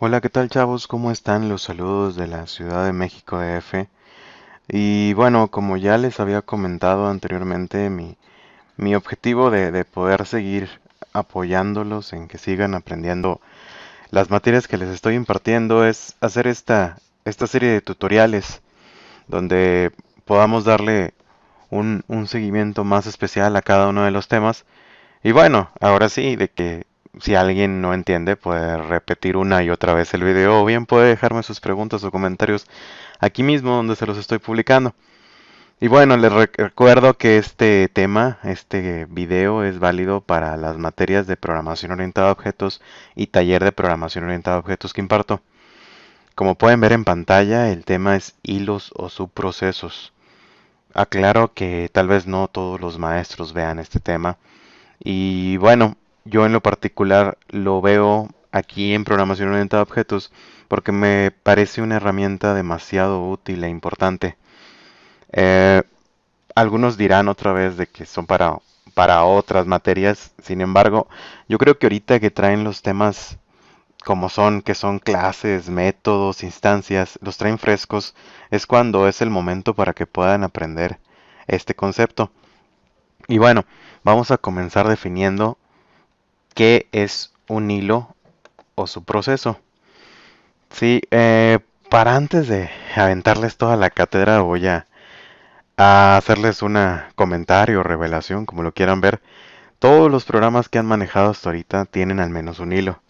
Hola, ¿qué tal chavos? ¿Cómo están? Los saludos de la Ciudad de México DF. Y bueno, como ya les había comentado anteriormente, mi objetivo de poder seguir apoyándolos en que sigan aprendiendo las materias que les estoy impartiendo es hacer esta serie de tutoriales donde podamos darle un seguimiento más especial a cada uno de los temas. Y bueno, ahora sí, de que si alguien no entiende, puede repetir una y otra vez el video o bien puede dejarme sus preguntas o comentarios aquí mismo donde se los estoy publicando. Y bueno, les recuerdo que este tema, este video es válido para las materias de programación orientada a objetos y taller de programación orientada a objetos que imparto. Como pueden ver en pantalla, el tema es hilos o subprocesos. Aclaro que tal vez no todos los maestros vean este tema, y bueno, yo en lo particular lo veo aquí en programación orientada a objetos porque me parece una herramienta demasiado útil e importante. Eh, Algunos dirán otra vez de que son para otras materias, sin embargo, yo creo que ahorita que traen los temas como son, que son clases, métodos, instancias, los traen frescos, es cuando es el momento para que puedan aprender este concepto. Y bueno, vamos a comenzar definiendo qué es un hilo o su proceso. Sí, para antes de aventarles toda la cátedra a hacerles un comentario o revelación, como lo quieran ver. Todos los programas que han manejado hasta ahorita tienen al menos un hilo.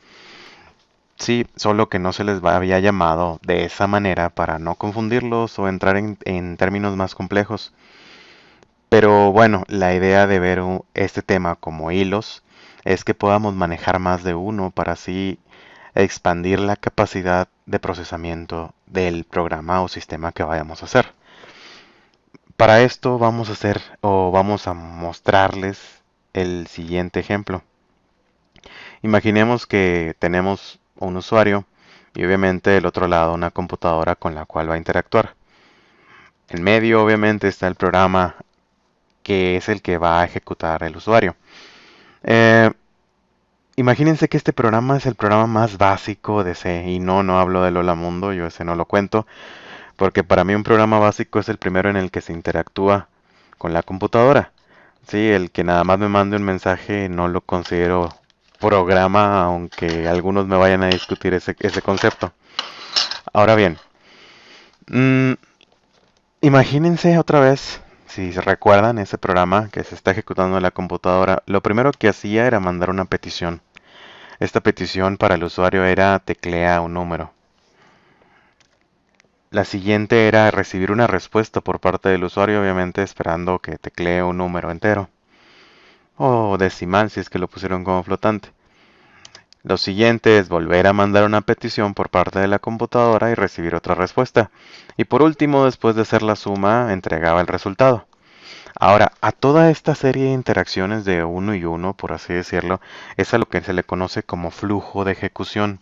Sí, solo que no se les había llamado de esa manera para no confundirlos o entrar en términos más complejos. Pero bueno, la idea de ver este tema como hilos es que podamos manejar más de uno para así expandir la capacidad de procesamiento del programa o sistema que vayamos a hacer. Para esto vamos a hacer o vamos a mostrarles el siguiente ejemplo. Imaginemos que tenemos un usuario y obviamente del otro lado una computadora con la cual va a interactuar. En medio obviamente está el programa que es el que va a ejecutar el usuario. Eh, Imagínense que este programa es el programa más básico de C y no hablo de Lola Mundo, yo ese no lo cuento, porque para mí un programa básico es el primero en el que se interactúa con la computadora. Sí, el que nada más me mande un mensaje no lo considero programa, aunque algunos me vayan a discutir ese concepto. Ahora bien, mm, imagínense otra vez, si se recuerdan ese programa que se está ejecutando en la computadora, lo primero que hacía era mandar una petición. Esta petición para el usuario era teclea un número. La siguiente era recibir una respuesta por parte del usuario, obviamente esperando que teclee un número entero o decimal si es que lo pusieron como flotante. Lo siguiente es volver a mandar una petición por parte de la computadora y recibir otra respuesta. Y por último, después de hacer la suma, entregaba el resultado. Ahora, a toda esta serie de interacciones de uno y uno, por así decirlo, es a lo que se le conoce como flujo de ejecución.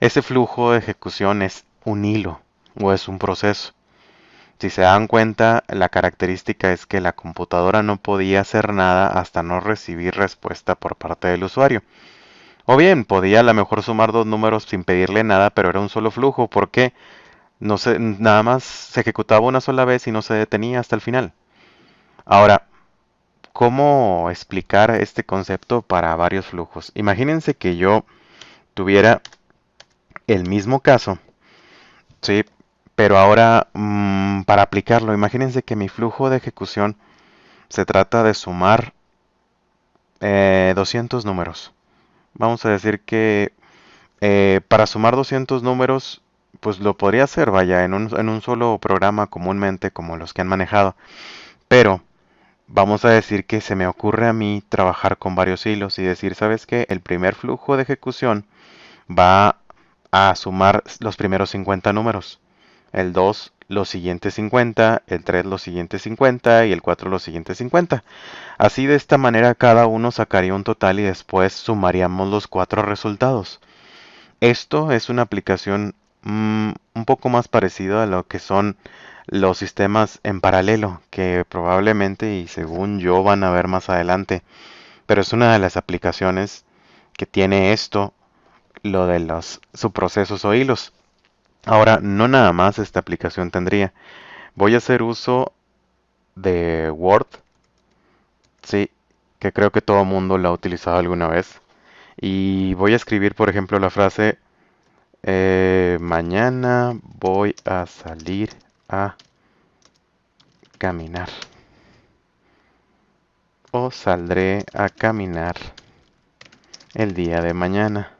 Ese flujo de ejecución es un hilo o es un proceso. Si se dan cuenta, la característica es que la computadora no podía hacer nada hasta no recibir respuesta por parte del usuario. O bien, podía a lo mejor sumar dos números sin pedirle nada, pero era un solo flujo, porque no se, nada más se ejecutaba una sola vez y no se detenía hasta el final. Ahora, ¿cómo explicar este concepto para varios flujos? Imagínense que yo tuviera el mismo caso, sí, pero ahora para aplicarlo, imagínense que mi flujo de ejecución se trata de sumar 200 números. Vamos a decir que para sumar 200 números, pues lo podría hacer, vaya, en un solo programa comúnmente como los que han manejado. Pero vamos a decir que se me ocurre a mí trabajar con varios hilos y decir, ¿sabes qué? El primer flujo de ejecución va a sumar los primeros 50 números. El 2 los siguientes 50, el 3 los siguientes 50 y el 4 los siguientes 50. Así de esta manera cada uno sacaría un total y después sumaríamos los cuatro resultados. Esto es una aplicación un poco más parecida a lo que son los sistemas en paralelo, que probablemente y según yo van a ver más adelante. Pero es una de las aplicaciones que tiene esto lo de los subprocesos o hilos. Ahora, no nada más esta aplicación tendría. Voy a hacer uso de Word, sí, que creo que todo mundo lo ha utilizado alguna vez. Y voy a escribir, por ejemplo, la frase, mañana voy a salir a caminar. O saldré a caminar el día de mañana.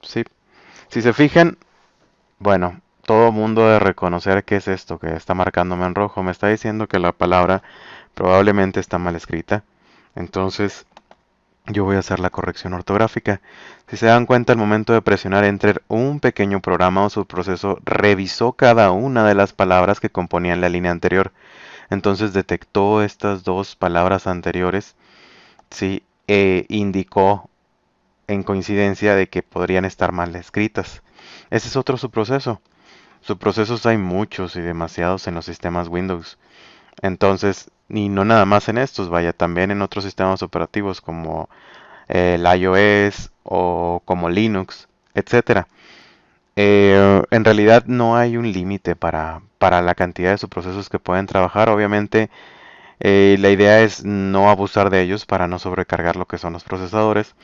Sí. Si se fijan, bueno, todo mundo debe reconocer qué es esto que está marcándome en rojo. Me está diciendo que la palabra probablemente está mal escrita. Entonces, yo voy a hacer la corrección ortográfica. Si se dan cuenta, al momento de presionar Enter, un pequeño programa o subproceso revisó cada una de las palabras que componían la línea anterior. Entonces detectó estas dos palabras anteriores, sí, indicó en coincidencia de que podrían estar mal escritas. Ese es otro subproceso. Subprocesos hay muchos y demasiados en los sistemas Windows. Entonces, y no nada más en estos, vaya, también en otros sistemas operativos como el iOS o como Linux, etcétera. En realidad no hay un límite para la cantidad de subprocesos que pueden trabajar. Obviamente, la idea es no abusar de ellos para no sobrecargar lo que son los procesadores.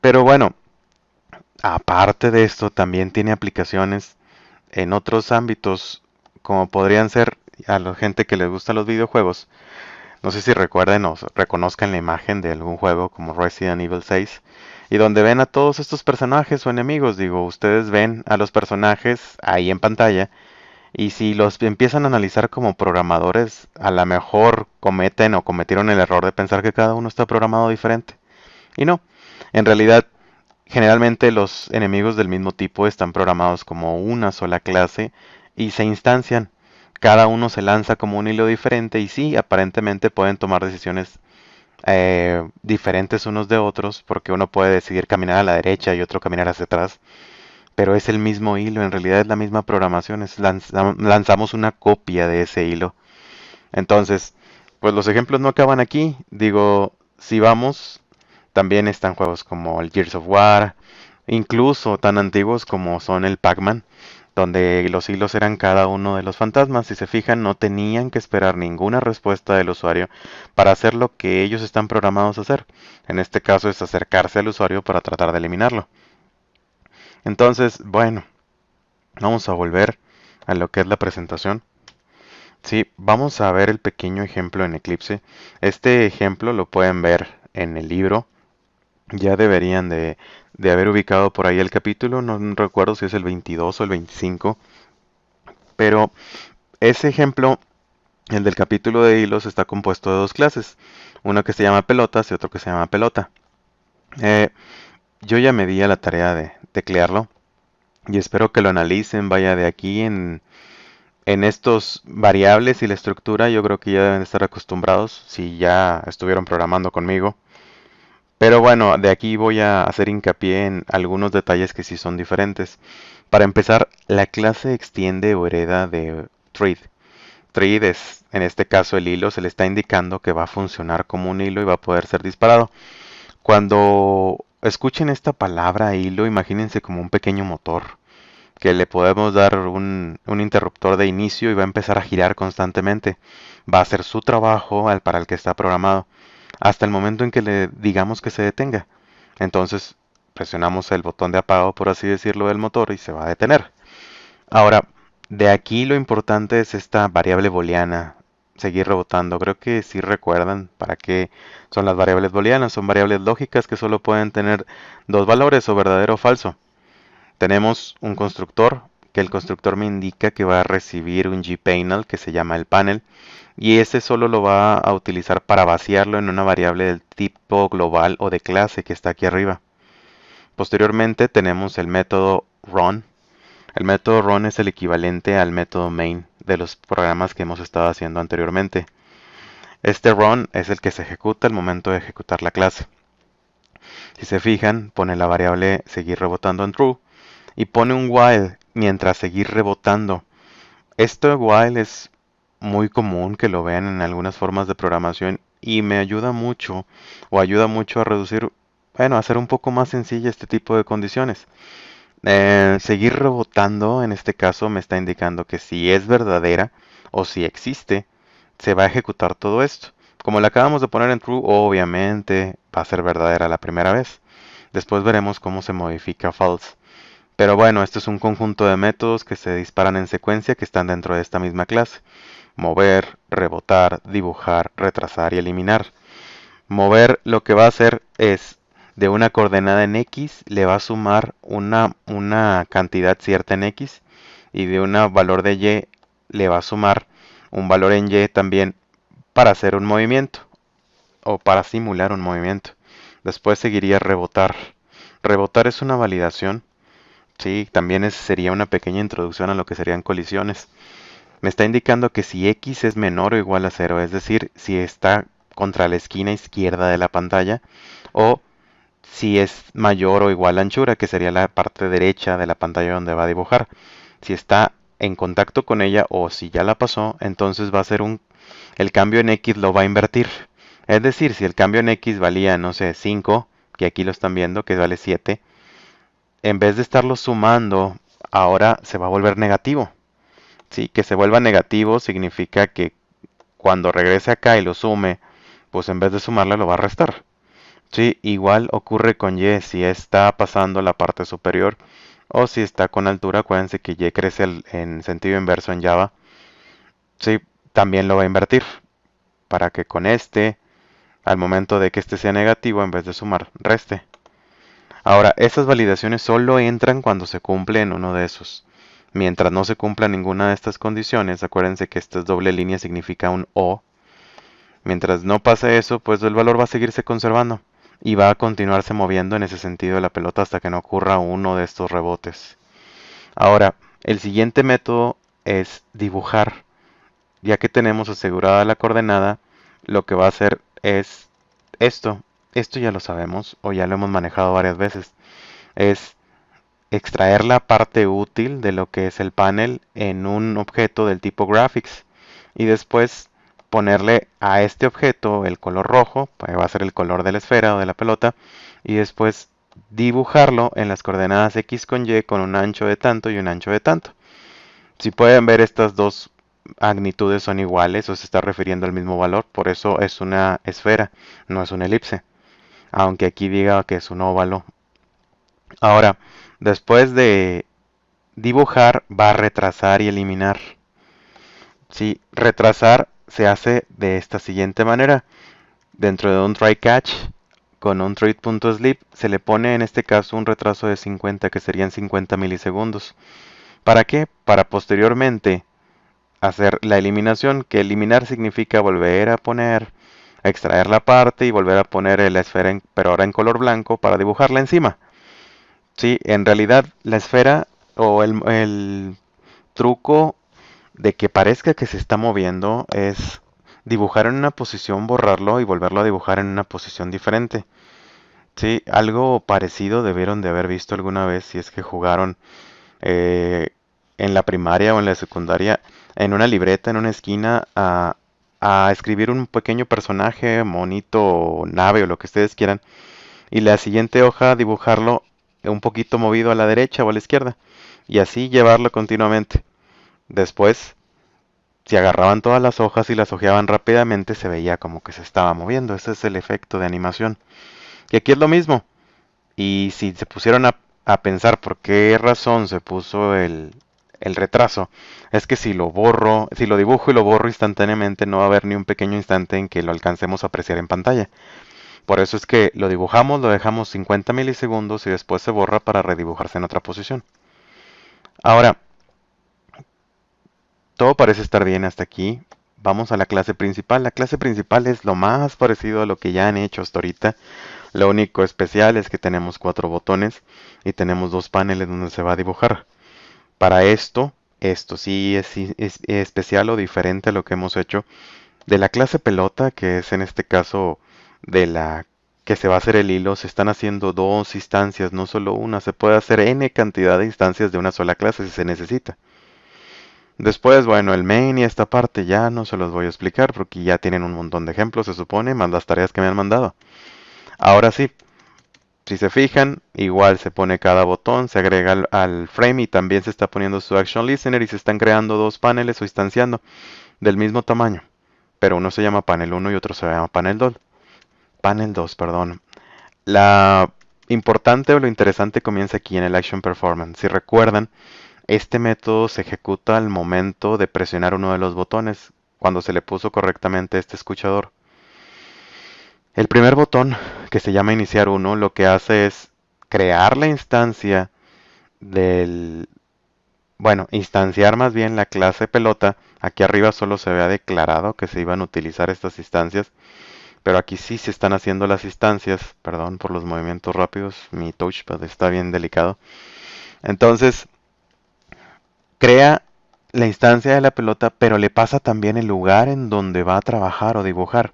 Pero bueno, aparte de esto, también tiene aplicaciones en otros ámbitos, como podrían ser a la gente que les gustan los videojuegos. No sé si recuerden o reconozcan la imagen de algún juego como Resident Evil 6, y donde ven a todos estos personajes o enemigos. Digo, ustedes ven a los personajes ahí en pantalla, y si los empiezan a analizar como programadores, a lo mejor cometen o cometieron el error de pensar que cada uno está programado diferente. Y no, en realidad generalmente los enemigos del mismo tipo están programados como una sola clase y se instancian. Cada uno se lanza como un hilo diferente y sí, aparentemente pueden tomar decisiones diferentes unos de otros, porque uno puede decidir caminar a la derecha y otro caminar hacia atrás, pero es el mismo hilo, en realidad es la misma programación, lanzamos una copia de ese hilo. Entonces, pues los ejemplos no acaban aquí. Digo, si vamos, también están juegos como el Gears of War, incluso tan antiguos como son el Pac-Man, donde los hilos eran cada uno de los fantasmas. Si se fijan, no tenían que esperar ninguna respuesta del usuario para hacer lo que ellos están programados a hacer. En este caso es acercarse al usuario para tratar de eliminarlo. Entonces, bueno, vamos a volver a lo que es la presentación. Sí, vamos a ver el pequeño ejemplo en Eclipse. Este ejemplo lo pueden ver en el libro. Ya deberían de haber ubicado por ahí el capítulo, no recuerdo si es el 22 o el 25, pero ese ejemplo, el del capítulo de hilos, está compuesto de dos clases, uno que se llama pelotas y otro que se llama pelota. Eh, yo ya me di a la tarea de teclearlo y espero que lo analicen, vaya de aquí en estos variables y la estructura, yo creo que ya deben de estar acostumbrados si ya estuvieron programando conmigo. Pero bueno, de aquí voy a hacer hincapié en algunos detalles que sí son diferentes. Para empezar, la clase extiende o hereda de thread. Thread es, en este caso, el hilo. Se le está indicando que va a funcionar como un hilo y va a poder ser disparado. Cuando escuchen esta palabra hilo, imagínense como un pequeño motor que le podemos dar un interruptor de inicio y va a empezar a girar constantemente. Va a hacer su trabajo para el que está programado hasta el momento en que le digamos que se detenga. Entonces presionamos el botón de apagado, por así decirlo, del motor y se va a detener. Ahora, de aquí lo importante es esta variable booleana, seguir rebotando. Creo que sí recuerdan para qué son las variables booleanas. Son variables lógicas que solo pueden tener dos valores, o verdadero o falso. Tenemos un constructor, que el constructor me indica que va a recibir un gpanel que se llama el panel, y ese solo lo va a utilizar para vaciarlo en una variable del tipo global o de clase que está aquí arriba. Posteriormente tenemos el método run. El método run es el equivalente al método main de los programas que hemos estado haciendo anteriormente. Este run es el que se ejecuta al momento de ejecutar la clase. Si se fijan, pone la variable seguir rebotando en true y pone un while mientras seguir rebotando. Esto while es muy común que lo vean en algunas formas de programación y me ayuda mucho o ayuda mucho a reducir bueno, hacer un poco más sencilla este tipo de condiciones. Seguir rebotando, en este caso, me está indicando que si es verdadera o si existe, se va a ejecutar todo esto. Como la acabamos de poner en true, obviamente va a ser verdadera la primera vez. Después veremos cómo se modifica false. Pero bueno, esto es un conjunto de métodos que se disparan en secuencia que están dentro de esta misma clase. Mover, rebotar, dibujar, retrasar y eliminar. Mover lo que va a hacer es de una coordenada en X le va a sumar una cantidad cierta en X y de un valor de Y le va a sumar un valor en Y también para hacer un movimiento o para simular un movimiento. Después seguiría rebotar. Rebotar es una validación. Sí, también sería una pequeña introducción a lo que serían colisiones. Me está indicando que si X es menor o igual a cero, es decir, si está contra la esquina izquierda de la pantalla, o si es mayor o igual a anchura, que sería la parte derecha de la pantalla donde va a dibujar. Si está en contacto con ella o si ya la pasó, entonces va a ser el cambio en X lo va a invertir. Es decir, si el cambio en X valía, no sé, 5, que aquí lo están viendo, que vale 7, en vez de estarlo sumando, ahora se va a volver negativo. Sí, que se vuelva negativo significa que cuando regrese acá y lo sume, pues en vez de sumarle lo va a restar. Sí, igual ocurre con Y si está pasando la parte superior o si está con altura. Acuérdense que Y crece en sentido inverso en Java. Sí, también lo va a invertir para que con este, al momento de que este sea negativo, en vez de sumar, reste. Ahora, esas validaciones solo entran cuando se cumple en uno de esos. Mientras no se cumpla ninguna de estas condiciones, acuérdense que esta doble línea significa un O. Mientras no pase eso, pues el valor va a seguirse conservando y va a continuarse moviendo en ese sentido de la pelota hasta que no ocurra uno de estos rebotes. Ahora, el siguiente método es dibujar. Ya que tenemos asegurada la coordenada, lo que va a hacer es esto. Esto ya lo sabemos o ya lo hemos manejado varias veces. Es extraer la parte útil de lo que es el panel en un objeto del tipo graphics y después ponerle a este objeto el color rojo, que va a ser el color de la esfera o de la pelota, y después dibujarlo en las coordenadas X con Y con un ancho de tanto y un ancho de tanto. Si pueden ver, estas dos magnitudes son iguales o se está refiriendo al mismo valor, por eso es una esfera, no es una elipse, aunque aquí diga que es un óvalo. Ahora, después de dibujar, va a retrasar y eliminar. Si retrasar se hace de esta siguiente manera. Dentro de un try catch con un thread.sleep se le pone en este caso un retraso de 50, que serían 50 milisegundos. ¿Para qué? Para posteriormente hacer la eliminación, que eliminar significa volver a poner, a extraer la parte y volver a poner la esfera, pero ahora en color blanco para dibujarla encima. Sí, en realidad la esfera o el truco de que parezca que se está moviendo es dibujar en una posición, borrarlo y volverlo a dibujar en una posición diferente. Sí, algo parecido debieron de haber visto alguna vez si es que jugaron eh, en la primaria o en la secundaria en una libreta, en una esquina, a escribir un pequeño personaje, monito, nave o lo que ustedes quieran, y la siguiente hoja dibujarlo un poquito movido a la derecha o a la izquierda, y así llevarlo continuamente. Después, si agarraban todas las hojas y las hojeaban rápidamente, se veía como que se estaba moviendo. Ese es el efecto de animación. Y aquí es lo mismo. Y si se pusieron a pensar por qué razón se puso el retraso, es que si lo borro, si lo dibujo y lo borro instantáneamente, no va a haber ni un pequeño instante en que lo alcancemos a apreciar en pantalla. Por eso es que lo dibujamos, lo dejamos 50 milisegundos y después se borra para redibujarse en otra posición. Ahora, todo parece estar bien hasta aquí. Vamos a la clase principal. La clase principal es lo más parecido a lo que ya han hecho hasta ahorita. Lo único especial es que tenemos 4 botones y tenemos 2 paneles donde se va a dibujar. Para esto sí es especial o diferente a lo que hemos hecho de la clase pelota, que es en este caso de la que se va a hacer el hilo. Se están haciendo 2 instancias, no solo una. Se puede hacer n cantidad de instancias de una sola clase si se necesita. Después, bueno, el main y esta parte ya no se los voy a explicar porque ya tienen un montón de ejemplos, se supone, más las tareas que me han mandado. Ahora sí, Si se fijan, igual se pone cada botón, se agrega al frame y también se está poniendo su Action Listener y se están creando dos paneles o instanciando del mismo tamaño. Pero uno se llama panel 1 y otro se llama panel 2. Panel 2, perdón. La importante o lo interesante comienza aquí en el Action Performance. Si recuerdan, este método se ejecuta al momento de presionar uno de los botones, cuando se le puso correctamente este escuchador. El primer botón, que se llama iniciar 1, lo que hace es crear la instancia del... Bueno, instanciar más bien la clase pelota. Aquí arriba solo se había declarado que se iban a utilizar estas instancias, pero aquí sí se están haciendo las instancias. Perdón por los movimientos rápidos, mi touchpad está bien delicado. Entonces, crea la instancia de la pelota, pero le pasa también el lugar en donde va a trabajar o dibujar.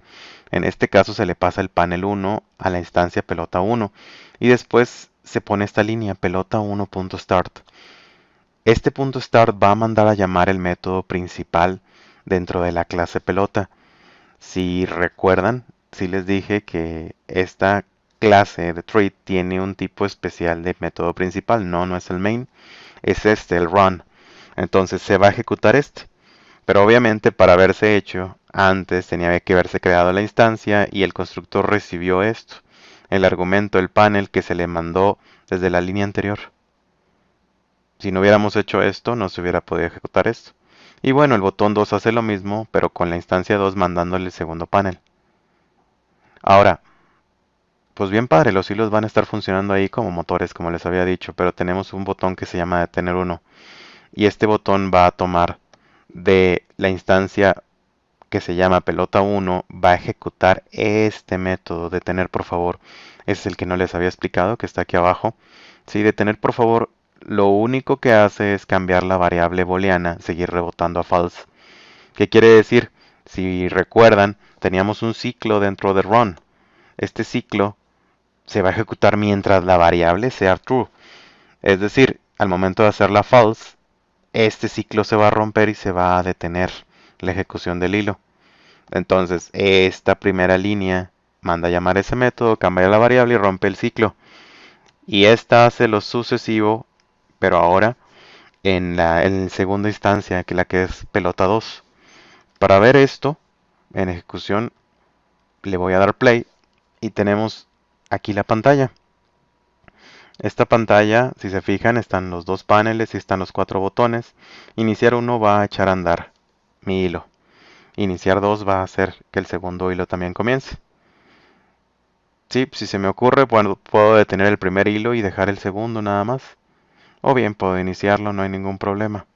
En este caso se le pasa el panel 1 a la instancia pelota 1 y después se pone esta línea pelota 1.start. Este punto start va a mandar a llamar el método principal dentro de la clase pelota. Si recuerdan, sí les dije que esta clase de treat tiene un tipo especial de método principal. No, no es el main, es este, el run. Entonces se va a ejecutar este. Pero obviamente para haberse hecho antes tenía que haberse creado la instancia y el constructor recibió esto, el argumento, el panel que se le mandó desde la línea anterior. Si no hubiéramos hecho esto, no se hubiera podido ejecutar esto. Y bueno, el botón 2 hace lo mismo, pero con la instancia 2 mandándole el segundo panel. Ahora, pues bien padre, los hilos van a estar funcionando ahí como motores, como les había dicho, pero tenemos un botón que se llama detener 1. Y este botón va a tomar de la instancia que se llama pelota 1, va a ejecutar este método. Detener por favor, es el que no les había explicado, que está aquí abajo. Sí, detener por favor, lo único que hace es cambiar la variable booleana, seguir rebotando a false. ¿Qué quiere decir? Si recuerdan, teníamos un ciclo dentro de run. Este ciclo se va a ejecutar mientras la variable sea true. Es decir, al momento de hacerla false, este ciclo se va a romper y se va a detener la ejecución del hilo. Entonces, esta primera línea manda a llamar ese método, cambia la variable y rompe el ciclo. Y esta hace lo sucesivo, pero ahora en segunda instancia, que la que es pelota 2. Para ver esto en ejecución, le voy a dar play y tenemos aquí la pantalla. Esta pantalla, si se fijan, están los dos paneles y están los cuatro botones. Iniciar 1 va a echar a andar mi hilo. Iniciar 2 va a hacer que el segundo hilo también comience. Sí, si se me ocurre, bueno, puedo detener el primer hilo y dejar el segundo nada más. O bien puedo iniciarlo, no hay ningún problema.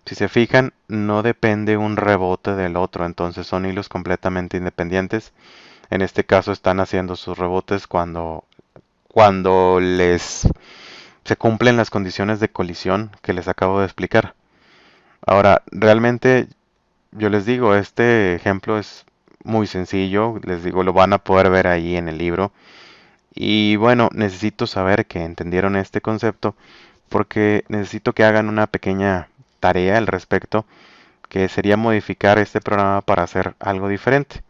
Si se fijan, no depende un rebote del otro, entonces son hilos completamente independientes. En este caso están haciendo sus rebotes cuando les se cumplen las condiciones de colisión que les acabo de explicar. Ahora, realmente yo les digo, este ejemplo es muy sencillo, les digo, lo van a poder ver ahí en el libro. Y bueno, necesito saber que entendieron este concepto porque necesito que hagan una pequeña tarea al respecto, que sería modificar este programa para hacer algo diferente.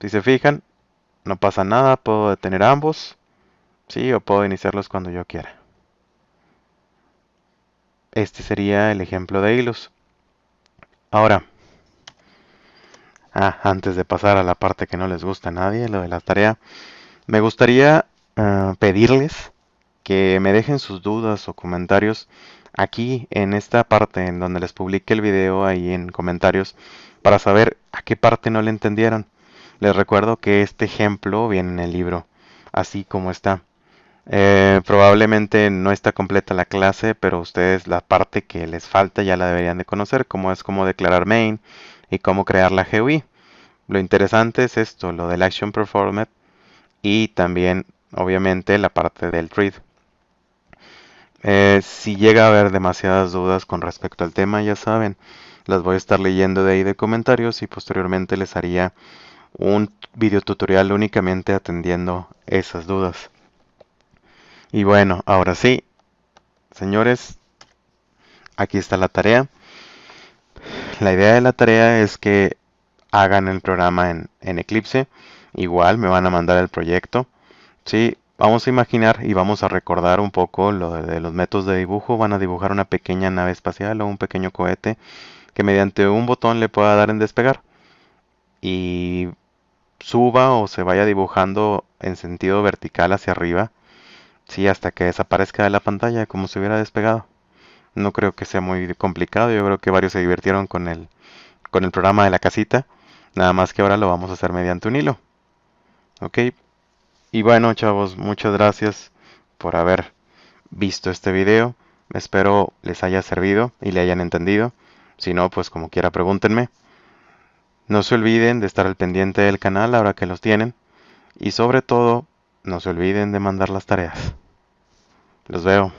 Si se fijan, no pasa nada, puedo detener ambos, sí, o puedo iniciarlos cuando yo quiera. Este sería el ejemplo de hilos. Ahora, antes de pasar a la parte que no les gusta a nadie, lo de la tarea, me gustaría pedirles que me dejen sus dudas o comentarios aquí en esta parte en donde les publique el video ahí en comentarios para saber a qué parte no le entendieron. Les recuerdo que este ejemplo viene en el libro, así como está. Probablemente no está completa la clase, pero ustedes la parte que les falta ya la deberían de conocer, como es cómo declarar main y cómo crear la GUI. Lo interesante es esto, lo del Action Performance y también, obviamente, la parte del read. Si llega a haber demasiadas dudas con respecto al tema, ya saben, las voy a estar leyendo de ahí de comentarios y posteriormente les haría un video tutorial únicamente atendiendo esas dudas. Y bueno, ahora sí, señores, aquí está la tarea. La idea de la tarea es que hagan el programa en Eclipse. Igual me van a mandar el proyecto. Sí, Vamos a imaginar y vamos a recordar un poco lo de los métodos de dibujo. Van a dibujar una pequeña nave espacial o un pequeño cohete que mediante un botón le pueda dar en despegar y suba o se vaya dibujando en sentido vertical hacia arriba, sí, hasta que desaparezca de la pantalla como si hubiera despegado. No creo que sea muy complicado, yo creo que varios se divirtieron con el programa de la casita, nada más que ahora lo vamos a hacer mediante un hilo, ¿ok? Y bueno, chavos, muchas gracias por haber visto este video. Espero les haya servido y le hayan entendido. Si no, pues como quiera pregúntenme. No se olviden de estar al pendiente del canal ahora que los tienen. Y sobre todo, no se olviden de mandar las tareas. Los veo.